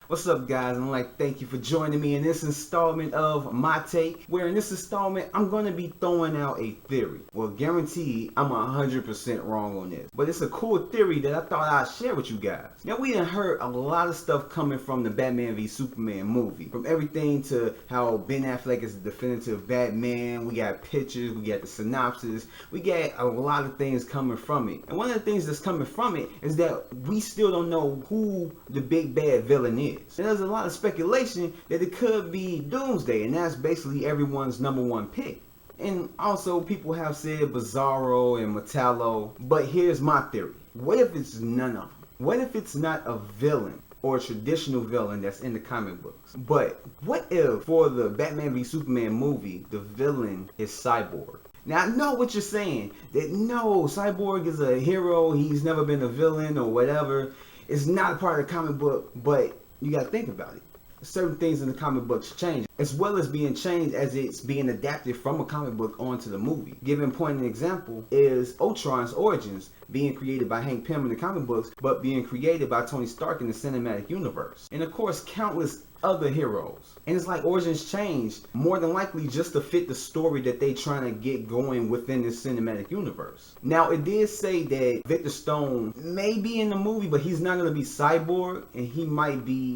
What's up, guys? And I'd like to thank you for joining me in this installment of My Take, where in this installment I'm going to be throwing out a theory. Well, guaranteed I'm 100% wrong on this, but it's a cool theory that I thought I'd share with you guys. Now, we done heard a lot of stuff coming from the Batman v Superman movie, from everything to how Ben Affleck is the definitive Batman. We got pictures, we got the synopsis, we got a lot of things coming from it. And one of the things that's coming from it is that we still don't know who the big bad villain is. And there's a lot of speculation that it could be Doomsday, and that's basically everyone's #1 pick. And also people have said Bizarro and Metallo, but here's my theory. What if it's none of them? What if it's not a villain or a traditional villain that's in the comic books? But what if for the Batman v Superman movie, the villain is Cyborg? Now, I know what you're saying, that no, Cyborg is a hero, he's never been a villain or whatever. It's not a part of the comic book, but you gotta think about it. Certain things in the comic books change, as well as being changed as it's being adapted from a comic book onto the movie. Given point an example is Ultron's origins being created by Hank Pym in the comic books, but being created by Tony Stark in the cinematic universe. And of course, countless other heroes. And it's like origins changed more than likely just to fit the story that they trying to get going within this cinematic universe. Now, it did say that Victor Stone may be in the movie, but he's not going to be Cyborg, and he might be,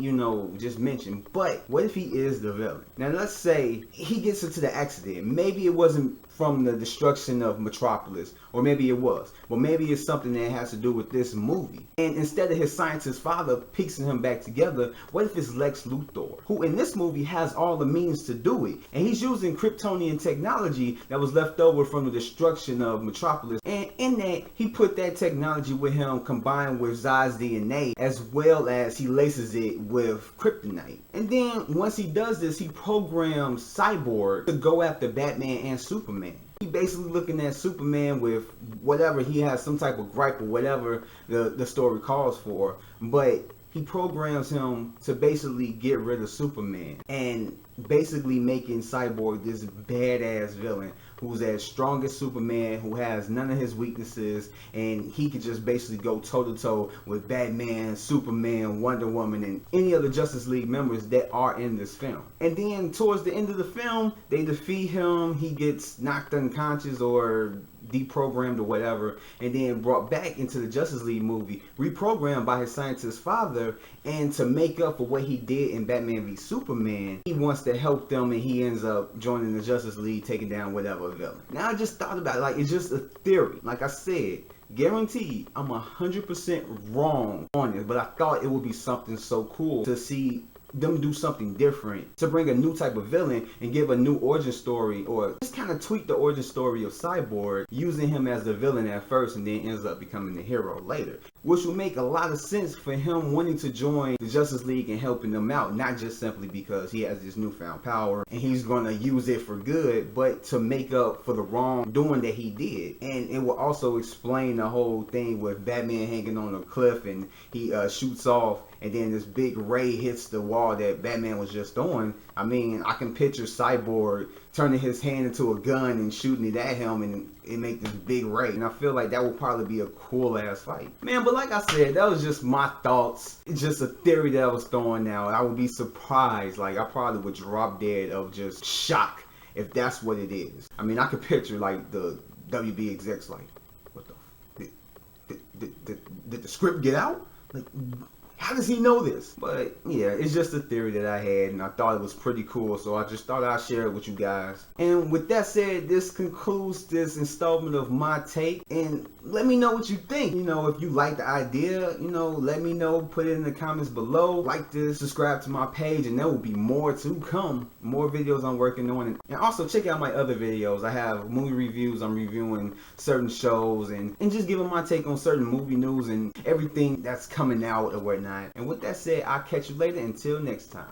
just mentioned. But what if he is the villain? Now, let's say he gets into the accident. Maybe it wasn't from the destruction of Metropolis, or maybe it was, but maybe it's something that has to do with this movie. And instead of his scientist father piecing him back together, what if it's Lex Luthor, who in this movie has all the means to do it, and he's using Kryptonian technology that was left over from the destruction of Metropolis, and in that he put that technology with him combined with Zod's DNA, as well as he laces it with kryptonite. And then once he does this, he programs Cyborg to go after Batman and Superman. He basically looking at Superman with whatever, he has some type of gripe or whatever the story calls for, but he programs him to basically get rid of Superman and basically making Cyborg this badass villain who's as strong as Superman, who has none of his weaknesses, and he could just basically go toe-to-toe with Batman, Superman, Wonder Woman, and any other Justice League members that are in this film. And then towards the end of the film, they defeat him, he gets knocked unconscious or deprogrammed or whatever, and then brought back into the Justice League movie, reprogrammed by his scientist father. And to make up for what he did in Batman v Superman, he wants to help them, and he ends up joining the Justice League, taking down whatever villain. Now, I just thought about it, like, it's just a theory. Like I said, guaranteed I'm 100% wrong on this, but I thought it would be something so cool to see them do something different, to bring a new type of villain and give a new origin story, or just kind of tweak the origin story of Cyborg, using him as the villain at first and then ends up becoming the hero later, which will make a lot of sense for him wanting to join the Justice League and helping them out, not just simply because he has this newfound power and he's going to use it for good, but to make up for the wrongdoing that he did. And it will also explain the whole thing with Batman hanging on a cliff and he shoots off, and then this big ray hits the wall that Batman was just on. I mean, I can picture Cyborg turning his hand into a gun and shooting it at him, and it make this big ray. And I feel like that would probably be a cool ass fight. Man, but like I said, that was just my thoughts. It's just a theory that I was throwing out. I would be surprised. Like, I probably would drop dead of just shock if that's what it is. I mean, I could picture like the WB execs like, what the did the script get out? Like, how does he know this? But yeah, it's just a theory that I had, and I thought it was pretty cool, so I just thought I'd share it with you guys. And with that said, this concludes this installment of My Take, and let me know what you think. If you like the idea, let me know, put it in the comments below. Like this, subscribe to my page, and there will be more to come. More videos I'm working on, and also check out my other videos. I have movie reviews, I'm reviewing certain shows, and just giving my take on certain movie news and everything that's coming out or whatnot. And with that said, I'll catch you later. Until next time.